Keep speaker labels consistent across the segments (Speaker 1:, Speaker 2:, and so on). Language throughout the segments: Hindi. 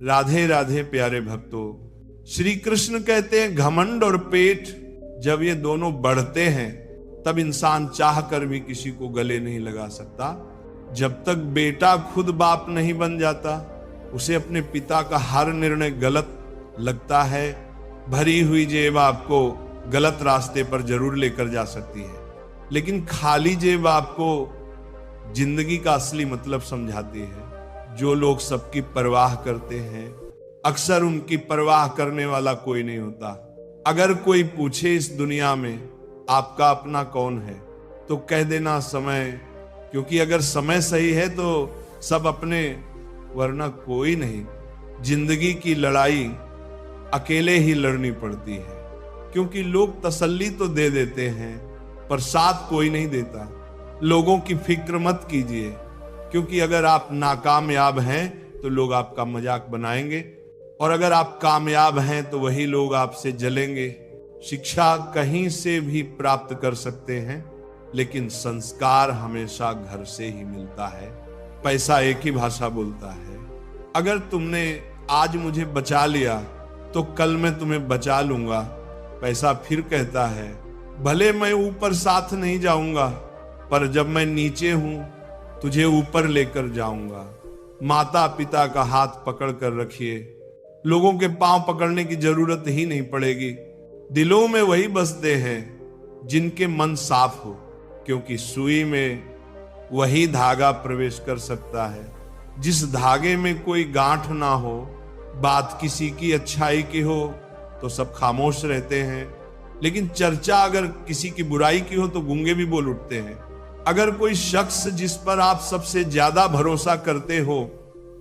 Speaker 1: राधे राधे प्यारे भक्तों, श्री कृष्ण कहते हैं घमंड और पेट जब ये दोनों बढ़ते हैं तब इंसान चाह कर भी किसी को गले नहीं लगा सकता। जब तक बेटा खुद बाप नहीं बन जाता उसे अपने पिता का हर निर्णय गलत लगता है। भरी हुई जेब आपको गलत रास्ते पर जरूर लेकर जा सकती है, लेकिन खाली जेब आपको जिंदगी का असली मतलब समझाती है। जो लोग सबकी परवाह करते हैं अक्सर उनकी परवाह करने वाला कोई नहीं होता। अगर कोई पूछे इस दुनिया में आपका अपना कौन है तो कह देना समय, क्योंकि अगर समय सही है तो सब अपने, वरना कोई नहीं। जिंदगी की लड़ाई अकेले ही लड़नी पड़ती है, क्योंकि लोग तसल्ली तो दे देते हैं पर साथ कोई नहीं देता। लोगों की फिक्र मत कीजिए, क्योंकि अगर आप नाकामयाब हैं तो लोग आपका मजाक बनाएंगे, और अगर आप कामयाब हैं तो वही लोग आपसे जलेंगे। शिक्षा कहीं से भी प्राप्त कर सकते हैं, लेकिन संस्कार हमेशा घर से ही मिलता है। पैसा एक ही भाषा बोलता है। अगर तुमने आज मुझे बचा लिया तो कल मैं तुम्हें बचा लूंगा। पैसा फिर कहता है भले मैं ऊपर साथ नहीं जाऊंगा, पर जब मैं नीचे हूं तुझे ऊपर लेकर जाऊंगा। माता पिता का हाथ पकड़ कर रखिए, लोगों के पांव पकड़ने की जरूरत ही नहीं पड़ेगी। दिलों में वही बसते हैं जिनके मन साफ हो, क्योंकि सुई में वही धागा प्रवेश कर सकता है जिस धागे में कोई गांठ ना हो। बात किसी की अच्छाई की हो तो सब खामोश रहते हैं, लेकिन चर्चा अगर किसी की बुराई की हो तो गूंगे भी बोल उठते हैं। अगर कोई शख्स जिस पर आप सबसे ज्यादा भरोसा करते हो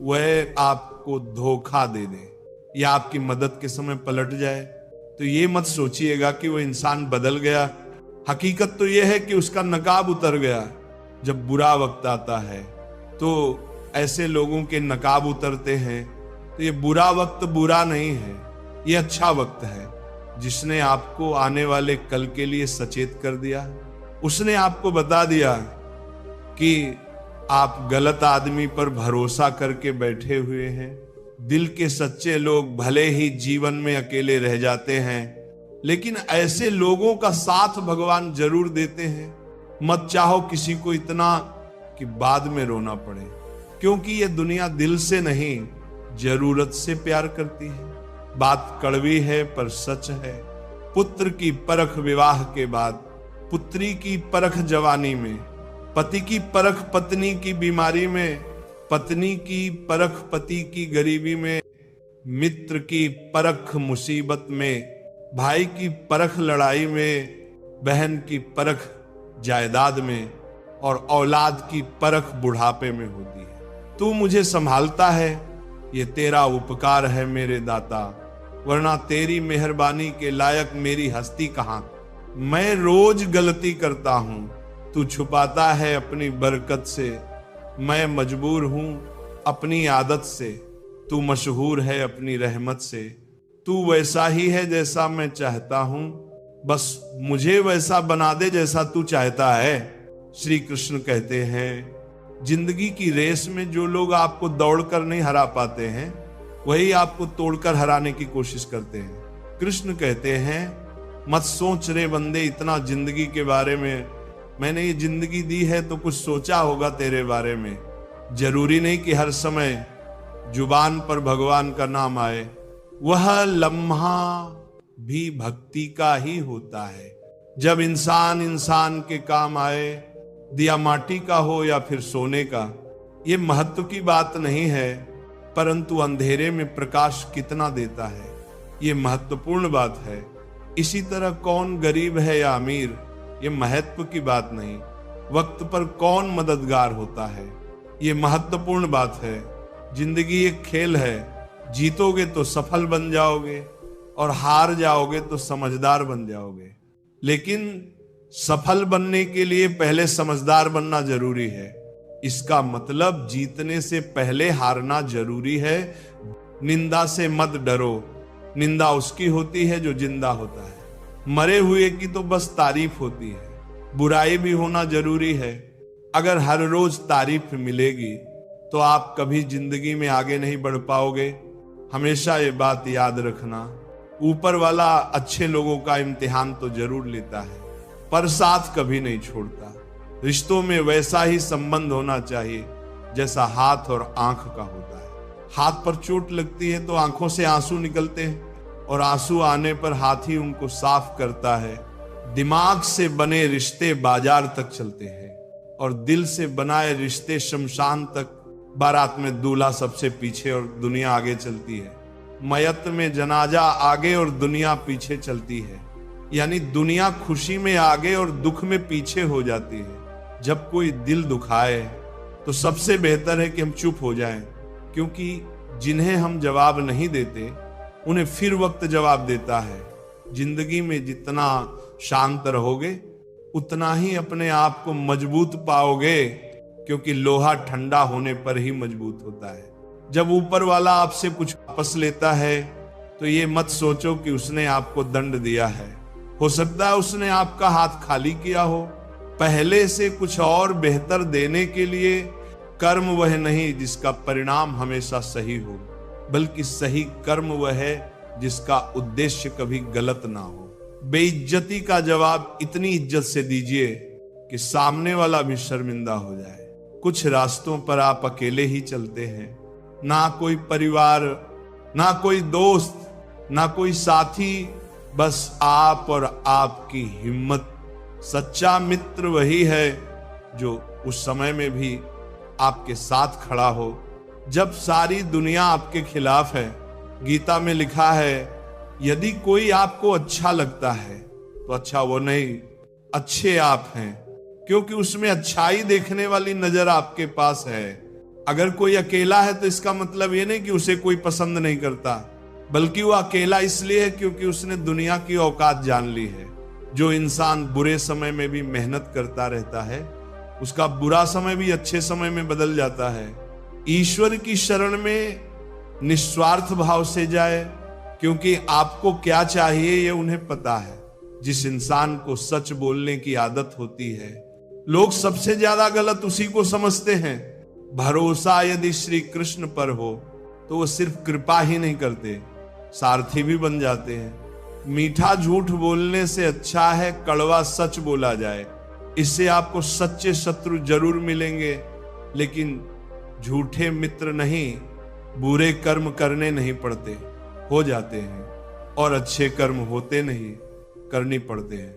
Speaker 1: वह आपको धोखा दे दे या आपकी मदद के समय पलट जाए, तो ये मत सोचिएगा कि वो इंसान बदल गया। हकीकत तो यह है कि उसका नकाब उतर गया। जब बुरा वक्त आता है तो ऐसे लोगों के नकाब उतरते हैं, तो ये बुरा वक्त बुरा नहीं है, ये अच्छा वक्त है। जिसने आपको आने वाले कल के लिए सचेत कर दिया, उसने आपको बता दिया कि आप गलत आदमी पर भरोसा करके बैठे हुए हैं। दिल के सच्चे लोग भले ही जीवन में अकेले रह जाते हैं, लेकिन ऐसे लोगों का साथ भगवान जरूर देते हैं। मत चाहो किसी को इतना कि बाद में रोना पड़े, क्योंकि ये दुनिया दिल से नहीं जरूरत से प्यार करती है। बात कड़वी है पर सच है। पुत्र की परख विवाह के बाद, पुत्री की परख जवानी में, पति की परख पत्नी की बीमारी में, पत्नी की परख पति की गरीबी में, मित्र की परख मुसीबत में, भाई की परख लड़ाई में, बहन की परख जायदाद में, और औलाद की परख बुढ़ापे में होती है। तू मुझे संभालता है, ये तेरा उपकार है मेरे दाता, वरना तेरी मेहरबानी के लायक मेरी हस्ती कहां। मैं रोज गलती करता हूं, तू छुपाता है अपनी बरकत से। मैं मजबूर हूं अपनी आदत से, तू मशहूर है अपनी रहमत से। तू वैसा ही है जैसा मैं चाहता हूं, बस मुझे वैसा बना दे जैसा तू चाहता है। श्री कृष्ण कहते हैं जिंदगी की रेस में जो लोग आपको दौड़कर नहीं हरा पाते हैं वही आपको तोड़कर हराने की कोशिश करते हैं। कृष्ण कहते हैं मत सोच रे बंदे इतना जिंदगी के बारे में। मैंने ये जिंदगी दी है तो कुछ सोचा होगा तेरे बारे में। जरूरी नहीं कि हर समय जुबान पर भगवान का नाम आए, वह लम्हा भी भक्ति का ही होता है। जब इंसान इंसान के काम आए, दिया माटी का हो या फिर सोने का, ये महत्व की बात नहीं है, परंतु अंधेरे में प्रकाश कितना देता है ये महत्वपूर्ण बात है। इसी तरह कौन गरीब है या अमीर, ये महत्व की बात नहीं। वक्त पर कौन मददगार होता है ये महत्वपूर्ण बात है। जिंदगी एक खेल है, जीतोगे तो सफल बन जाओगे और हार जाओगे तो समझदार बन जाओगे। लेकिन सफल बनने के लिए पहले समझदार बनना जरूरी है। इसका मतलब जीतने से पहले हारना जरूरी है। निंदा से मत डरो, निंदा उसकी होती है जो जिंदा होता है। मरे हुए की तो बस तारीफ होती है। बुराई भी होना जरूरी है। अगर हर रोज तारीफ मिलेगी तो आप कभी जिंदगी में आगे नहीं बढ़ पाओगे। हमेशा ये बात याद रखना, ऊपर वाला अच्छे लोगों का इम्तिहान तो जरूर लेता है, पर साथ कभी नहीं छोड़ता। रिश्तों में वैसा ही संबंध होना चाहिए जैसा हाथ और आंख का होता है। हाथ पर चोट लगती है तो आंखों से आंसू निकलते हैं, और आंसू आने पर हाथ ही उनको साफ करता है। दिमाग से बने रिश्ते बाजार तक चलते हैं, और दिल से बनाए रिश्ते शमशान तक। बारात में दूल्हा सबसे पीछे और दुनिया आगे चलती है। मयत में जनाजा आगे और दुनिया पीछे चलती है। यानी दुनिया खुशी में आगे और दुख में पीछे हो जाती है। जब कोई दिल दुखाए तो सबसे बेहतर है कि हम चुप हो जाएं, क्योंकि जिन्हें हम जवाब नहीं देते उन्हें फिर वक्त जवाब देता है। जिंदगी में जितना शांत रहोगे उतना ही अपने आप को मजबूत पाओगे, क्योंकि लोहा ठंडा होने पर ही मजबूत होता है। जब ऊपर वाला आपसे कुछ वापस लेता है तो ये मत सोचो कि उसने आपको दंड दिया है। हो सकता है उसने आपका हाथ खाली किया हो, पहले से कुछ और बेहतर देने के लिए। कर्म वह नहीं जिसका परिणाम हमेशा सही हो, बल्कि सही कर्म वह है जिसका उद्देश्य कभी गलत ना हो। बेइज्जती का जवाब इतनी इज्जत से दीजिए कि सामने वाला भी शर्मिंदा हो जाए। कुछ रास्तों पर आप अकेले ही चलते हैं, ना कोई परिवार, ना कोई दोस्त, ना कोई साथी, बस आप और आपकी हिम्मत। सच्चा मित्र वही है जो उस समय में भी आपके साथ खड़ा हो जब सारी दुनिया आपके खिलाफ है। गीता में लिखा है, यदि कोई आपको अच्छा लगता है तो अच्छा वो नहीं, अच्छे आप हैं, क्योंकि उसमें अच्छाई देखने वाली नजर आपके पास है। अगर कोई अकेला है तो इसका मतलब ये नहीं कि उसे कोई पसंद नहीं करता, बल्कि वो अकेला इसलिए है क्योंकि उसने दुनिया की औकात जान ली है। जो इंसान बुरे समय में भी मेहनत करता रहता है, उसका बुरा समय भी अच्छे समय में बदल जाता है। ईश्वर की शरण में निस्वार्थ भाव से जाए, क्योंकि आपको क्या चाहिए ये उन्हें पता है। जिस इंसान को सच बोलने की आदत होती है, लोग सबसे ज्यादा गलत उसी को समझते हैं। भरोसा यदि श्री कृष्ण पर हो तो वो सिर्फ कृपा ही नहीं करते, सारथी भी बन जाते हैं। मीठा झूठ बोलने से अच्छा है कड़वा सच बोला जाए। इससे आपको सच्चे शत्रु जरूर मिलेंगे, लेकिन झूठे मित्र नहीं। बुरे कर्म करने नहीं पड़ते, हो जाते हैं, और अच्छे कर्म होते नहीं, करनी पड़ते हैं।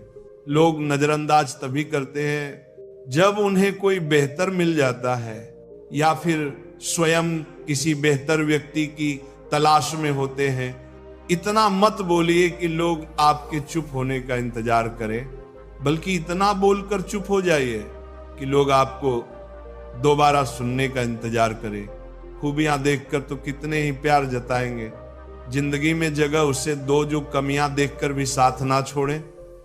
Speaker 1: लोग नजरअंदाज तभी करते हैं जब उन्हें कोई बेहतर मिल जाता है, या फिर स्वयं किसी बेहतर व्यक्ति की तलाश में होते हैं। इतना मत बोलिए कि लोग आपके चुप होने का इंतजार करें, बल्कि इतना बोलकर चुप हो जाइए कि लोग आपको दोबारा सुनने का इंतजार करें। खूबियां देखकर तो कितने ही प्यार जताएंगे। जिंदगी में जगह उसे दो जो कमियां देखकर भी साथ ना छोड़े।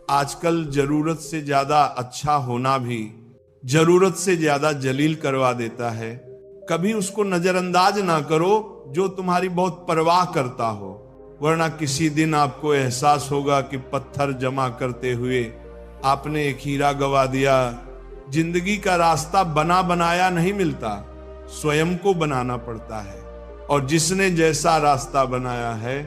Speaker 1: आजकल जरूरत से ज्यादा अच्छा होना भी जरूरत से ज्यादा जलील करवा देता है। कभी उसको नजरअंदाज ना करो जो तुम्हारी बहुत परवाह करता हो, वरना किसी दिन आपको एहसास होगा कि पत्थर जमा करते हुए आपने एक हीरा गवा दिया। जिंदगी का रास्ता बना बनाया नहीं मिलता, स्वयं को बनाना पड़ता है, और जिसने जैसा रास्ता बनाया है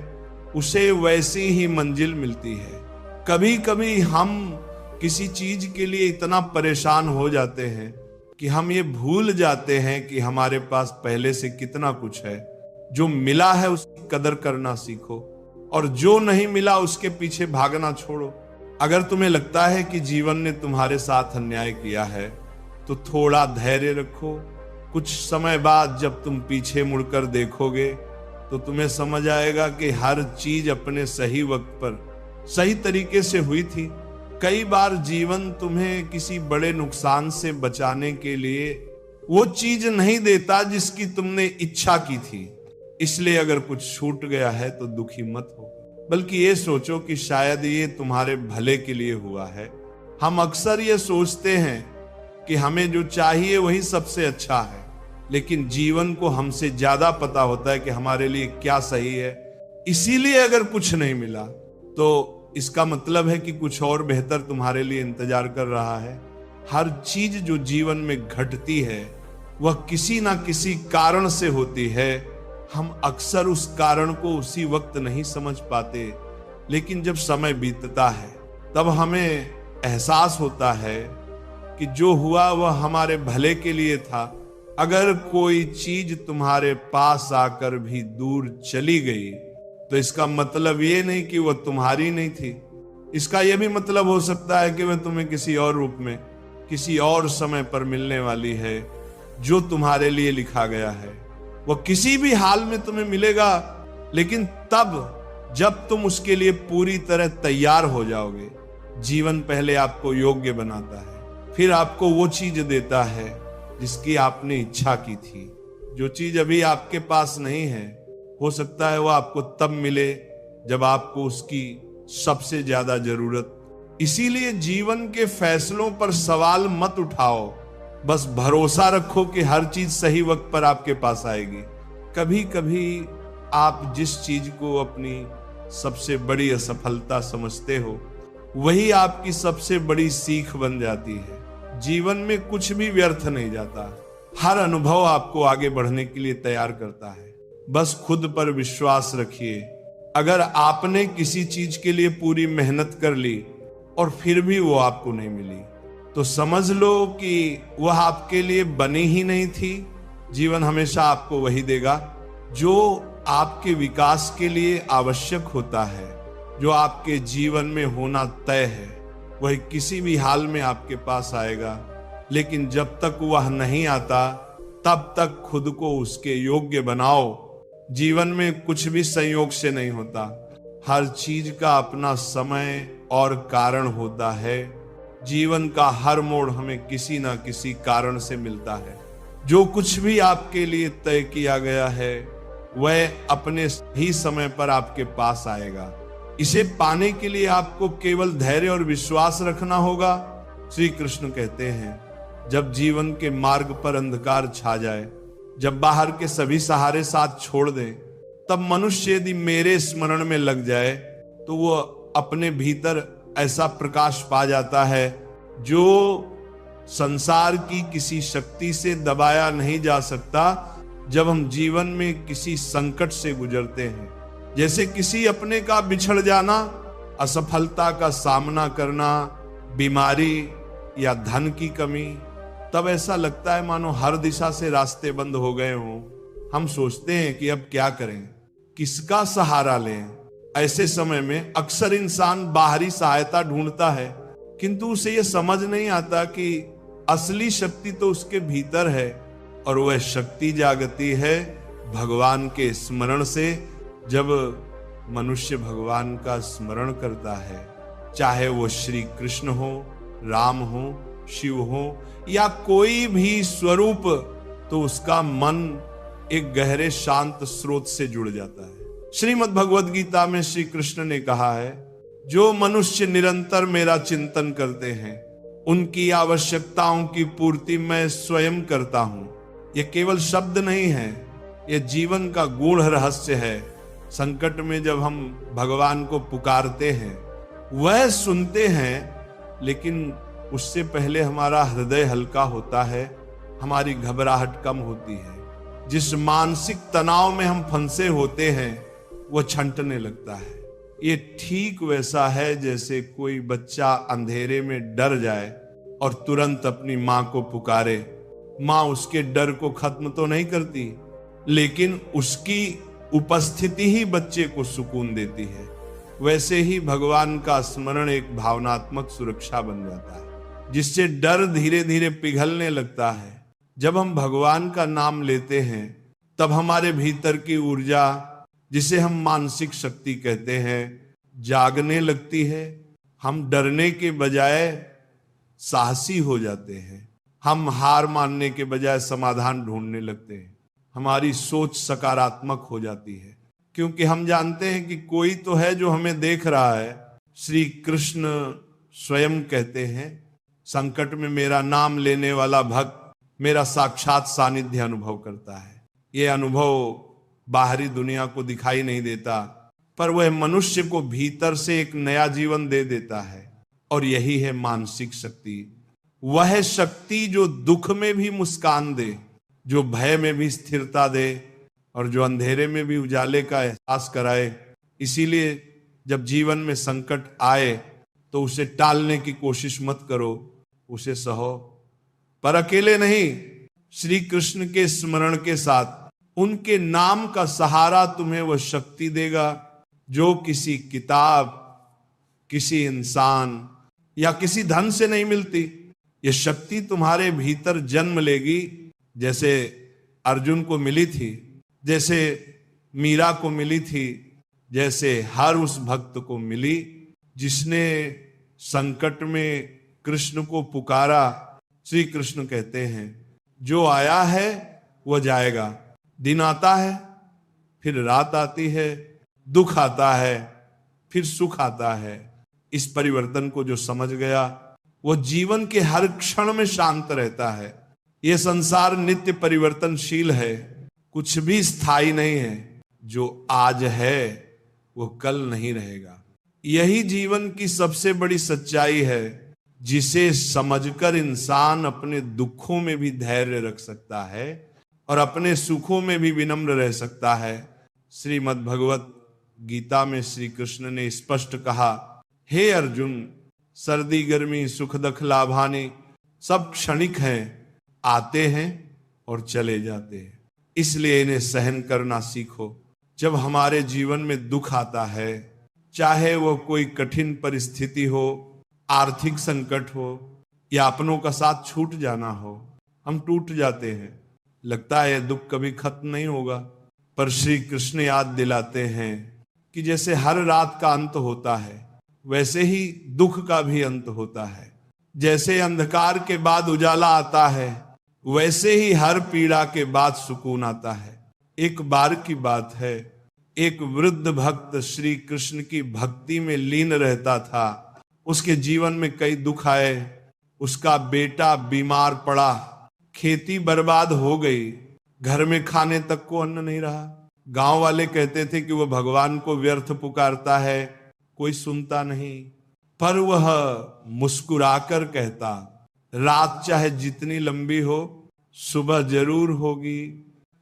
Speaker 1: उसे वैसी ही मंजिल मिलती है। कभी कभी हम किसी चीज के लिए इतना परेशान हो जाते हैं कि हम ये भूल जाते हैं कि हमारे पास पहले से कितना कुछ है। जो मिला है उसकी कदर करना सीखो, और जो नहीं मिला उसके पीछे भागना छोड़ो। अगर तुम्हें लगता है कि जीवन ने तुम्हारे साथ अन्याय किया है तो थोड़ा धैर्य रखो। कुछ समय बाद जब तुम पीछे मुड़कर देखोगे तो तुम्हें समझ आएगा कि हर चीज अपने सही वक्त पर सही तरीके से हुई थी। कई बार जीवन तुम्हें किसी बड़े नुकसान से बचाने के लिए वो चीज नहीं देता जिसकी तुमने इच्छा की थी। इसलिए अगर कुछ छूट गया है तो दुखी मत हो, बल्कि ये सोचो कि शायद ये तुम्हारे भले के लिए हुआ है। हम अक्सर ये सोचते हैं कि हमें जो चाहिए वही सबसे अच्छा है, लेकिन जीवन को हमसे ज्यादा पता होता है कि हमारे लिए क्या सही है। इसीलिए अगर कुछ नहीं मिला तो इसका मतलब है कि कुछ और बेहतर तुम्हारे लिए इंतजार कर रहा है। हर चीज जो जीवन में घटती है वह किसी ना किसी कारण से होती है। हम अक्सर उस कारण को उसी वक्त नहीं समझ पाते, लेकिन जब समय बीतता है तब हमें एहसास होता है कि जो हुआ वह हमारे भले के लिए था। अगर कोई चीज तुम्हारे पास आकर भी दूर चली गई तो इसका मतलब ये नहीं कि वह तुम्हारी नहीं थी। इसका यह भी मतलब हो सकता है कि वह तुम्हें किसी और रूप में, किसी और समय पर मिलने वाली है। जो तुम्हारे लिए लिखा गया है वह किसी भी हाल में तुम्हें मिलेगा, लेकिन तब जब तुम उसके लिए पूरी तरह तैयार हो जाओगे। जीवन पहले आपको योग्य बनाता है, फिर आपको वो चीज देता है जिसकी आपने इच्छा की थी। जो चीज अभी आपके पास नहीं है, हो सकता है वो आपको तब मिले जब आपको उसकी सबसे ज्यादा जरूरत। इसीलिए जीवन के फैसलों पर सवाल मत उठाओ, बस भरोसा रखो कि हर चीज सही वक्त पर आपके पास आएगी। कभी कभी आप जिस चीज को अपनी सबसे बड़ी असफलता समझते हो, वही आपकी सबसे बड़ी सीख बन जाती है। जीवन में कुछ भी व्यर्थ नहीं जाता, हर अनुभव आपको आगे बढ़ने के लिए तैयार करता है। बस खुद पर विश्वास रखिए। अगर आपने किसी चीज के लिए पूरी मेहनत कर ली और फिर भी वो आपको नहीं मिली, तो समझ लो कि वह आपके लिए बनी ही नहीं थी। जीवन हमेशा आपको वही देगा जो आपके विकास के लिए आवश्यक होता है, जो आपके जीवन में होना तय है। वह किसी भी हाल में आपके पास आएगा, लेकिन जब तक वह नहीं आता तब तक खुद को उसके योग्य बनाओ। जीवन में कुछ भी संयोग से नहीं होता, हर चीज का अपना समय और कारण होता है। जीवन का हर मोड़ हमें किसी ना किसी कारण से मिलता है। जो कुछ भी आपके लिए तय किया गया है वह अपने ही समय पर आपके पास आएगा। इसे पाने के लिए आपको केवल धैर्य और विश्वास रखना होगा। श्री कृष्ण कहते हैं, जब जीवन के मार्ग पर अंधकार छा जाए, जब बाहर के सभी सहारे साथ छोड़ दें, तब मनुष्य यदि मेरे स्मरण में लग जाए तो वो अपने भीतर ऐसा प्रकाश पा जाता है जो संसार की किसी शक्ति से दबाया नहीं जा सकता। जब हम जीवन में किसी संकट से गुजरते हैं, जैसे किसी अपने का बिछड़ जाना, असफलता का सामना करना, बीमारी या धन की कमी, तब ऐसा लगता है मानो हर दिशा से रास्ते बंद हो गए हों। हम सोचते हैं कि अब क्या करें, किसका सहारा लें। ऐसे समय में अक्सर इंसान बाहरी सहायता ढूंढता है, किंतु उसे यह समझ नहीं आता कि असली शक्ति तो उसके भीतर है, और वह शक्ति जागती है भगवान के स्मरण से। जब मनुष्य भगवान का स्मरण करता है, चाहे वो श्री कृष्ण हो, राम हो, शिव हो या कोई भी स्वरूप, तो उसका मन एक गहरे शांत स्रोत से जुड़ जाता है। श्रीमद् भगवद गीता में श्री कृष्ण ने कहा है, जो मनुष्य निरंतर मेरा चिंतन करते हैं उनकी आवश्यकताओं की पूर्ति मैं स्वयं करता हूं। यह केवल शब्द नहीं है, यह जीवन का गूढ़ रहस्य है। संकट में जब हम भगवान को पुकारते हैं, वह सुनते हैं, लेकिन उससे पहले हमारा हृदय हल्का होता है, हमारी घबराहट कम होती है। जिस मानसिक तनाव में हम फंसे होते हैं वह छंटने लगता है। ये ठीक वैसा है जैसे कोई बच्चा अंधेरे में डर जाए और तुरंत अपनी मां को पुकारे। मां उसके डर को खत्म तो नहीं करती, लेकिन उसकी उपस्थिति ही बच्चे को सुकून देती है। वैसे ही भगवान का स्मरण एक भावनात्मक सुरक्षा बन जाता है, जिससे डर धीरे धीरे पिघलने लगता है। जब हम भगवान का नाम लेते हैं, तब हमारे भीतर की ऊर्जा, जिसे हम मानसिक शक्ति कहते हैं, जागने लगती है। हम डरने के बजाय साहसी हो जाते हैं। हम हार मानने के बजाय समाधान ढूंढने लगते हैं। हमारी सोच सकारात्मक हो जाती है, क्योंकि हम जानते हैं कि कोई तो है जो हमें देख रहा है। श्री कृष्ण स्वयं कहते हैं, संकट में मेरा नाम लेने वाला भक्त मेरा साक्षात सानिध्य अनुभव करता है। यह अनुभव बाहरी दुनिया को दिखाई नहीं देता, पर वह मनुष्य को भीतर से एक नया जीवन दे देता है। और यही है मानसिक शक्ति, वह शक्ति जो दुख में भी मुस्कान दे, जो भय में भी स्थिरता दे, और जो अंधेरे में भी उजाले का एहसास कराए। इसीलिए जब जीवन में संकट आए तो उसे टालने की कोशिश मत करो, उसे सहो, पर अकेले नहीं, श्री कृष्ण के स्मरण के साथ। उनके नाम का सहारा तुम्हें वह शक्ति देगा जो किसी किताब, किसी इंसान या किसी धन से नहीं मिलती। यह शक्ति तुम्हारे भीतर जन्म लेगी, जैसे अर्जुन को मिली थी, जैसे मीरा को मिली थी, जैसे हर उस भक्त को मिली जिसने संकट में कृष्ण को पुकारा। श्री कृष्ण कहते हैं जो आया है वह जाएगा। दिन आता है, फिर रात आती है, दुख आता है, फिर सुख आता है। इस परिवर्तन को जो समझ गया वो जीवन के हर क्षण में शांत रहता है। यह संसार नित्य परिवर्तनशील है, कुछ भी स्थायी नहीं है। जो आज है वो कल नहीं रहेगा। यही जीवन की सबसे बड़ी सच्चाई है, जिसे समझकर इंसान अपने दुखों में भी धैर्य रख सकता है और अपने सुखों में भी विनम्र रह सकता है। श्रीमद् भगवत गीता में श्री कृष्ण ने स्पष्ट कहा, हे अर्जुन, सर्दी गर्मी सुख दुख लाभानी सब क्षणिक हैं, आते हैं और चले जाते हैं, इसलिए इन्हें सहन करना सीखो। जब हमारे जीवन में दुख आता है, चाहे वो कोई कठिन परिस्थिति हो, आर्थिक संकट हो या अपनों का साथ छूट जाना हो, हम टूट जाते हैं। लगता है दुख कभी खत्म नहीं होगा, पर श्री कृष्ण याद दिलाते हैं कि जैसे हर रात का अंत होता है, वैसे ही दुख का भी अंत होता है। जैसे अंधकार के बाद उजाला आता है, वैसे ही हर पीड़ा के बाद सुकून आता है। एक बार की बात है, एक वृद्ध भक्त श्री कृष्ण की भक्ति में लीन रहता था। उसके जीवन में कई दुख आए। उसका बेटा बीमार पड़ा, खेती बर्बाद हो गई, घर में खाने तक को अन्न नहीं रहा। गांव वाले कहते थे कि वह भगवान को व्यर्थ पुकारता है, कोई सुनता नहीं, पर वह मुस्कुराकर कहता, रात चाहे जितनी लंबी हो, सुबह जरूर होगी।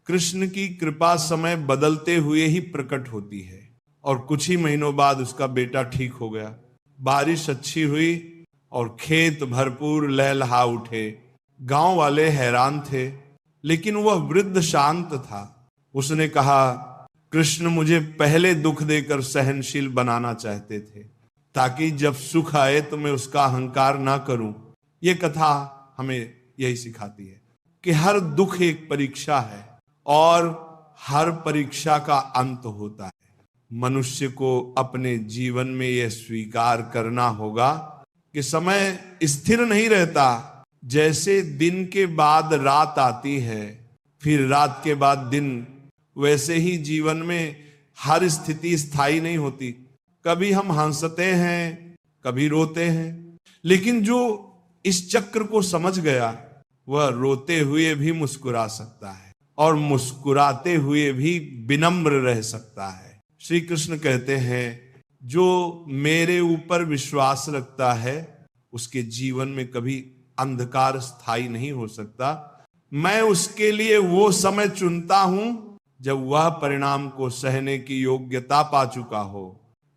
Speaker 1: कृष्ण की कृपा समय बदलते हुए ही प्रकट होती है। और कुछ ही महीनों बाद उसका बेटा ठीक हो गया। बारिश अच्छी हुई और खेत भरपूर लहलहा उठे। गांव वाले हैरान थे, लेकिन वह वृद्ध शांत था। उसने कहा, कृष्ण मुझे पहले दुख देकर सहनशील बनाना चाहते थे, ताकि जब सुख आए तो मैं उसका अहंकार ना करूं। यह कथा हमें यही सिखाती है कि हर दुख एक परीक्षा है और हर परीक्षा का अंत होता है। मनुष्य को अपने जीवन में यह स्वीकार करना होगा कि समय स्थिर नहीं रहता। जैसे दिन के बाद रात आती है, फिर रात के बाद दिन, वैसे ही जीवन में हर स्थिति स्थायी नहीं होती। कभी हम हंसते हैं, कभी रोते हैं, लेकिन जो इस चक्र को समझ गया वह रोते हुए भी मुस्कुरा सकता है और मुस्कुराते हुए भी विनम्र रह सकता है। श्री कृष्ण कहते हैं, जो मेरे ऊपर विश्वास रखता है उसके जीवन में कभी अंधकार स्थायी नहीं हो सकता। मैं उसके लिए वो समय चुनता हूं जब वह परिणाम को सहने की योग्यता पा चुका हो।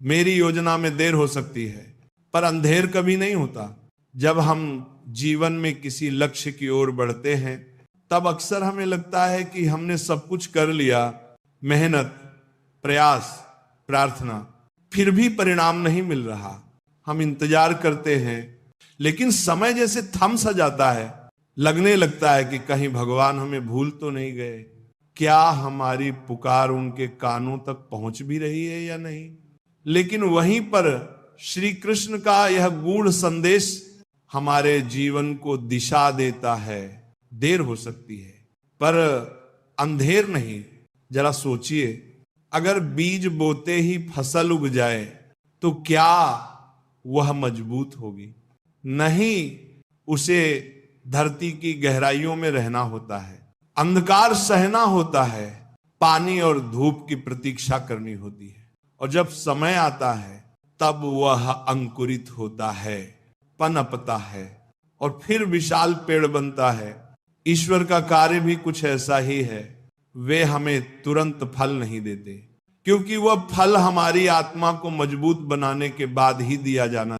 Speaker 1: मेरी योजना में देर हो सकती है, पर अंधेर कभी नहीं होता। जब हम जीवन में किसी लक्ष्य की ओर बढ़ते हैं, तब अक्सर हमें लगता है कि हमने सब कुछ कर लिया, मेहनत, प्रयास, प्रार्थना, फिर भी परिणाम नहीं मिल रहा। हम इंतजार करते हैं, लेकिन समय जैसे थम सा जाता है। लगने लगता है कि कहीं भगवान हमें भूल तो नहीं गए, क्या हमारी पुकार उनके कानों तक पहुंच भी रही है या नहीं। लेकिन वहीं पर श्री कृष्ण का यह गूढ़ संदेश हमारे जीवन को दिशा देता है। देर हो सकती है, पर अंधेर नहीं। जरा सोचिए, अगर बीज बोते ही फसल उग जाए तो क्या वह मजबूत होगी? नहीं, उसे धरती की गहराइयों में रहना होता है, अंधकार सहना होता है, पानी और धूप की प्रतीक्षा करनी होती है। और जब समय आता है तब वह अंकुरित होता है, पनपता है और फिर विशाल पेड़ बनता है। ईश्वर का कार्य भी कुछ ऐसा ही है। वे हमें तुरंत फल नहीं देते, क्योंकि वह फल हमारी आत्मा को मजबूत बनाने के बाद ही दिया जाना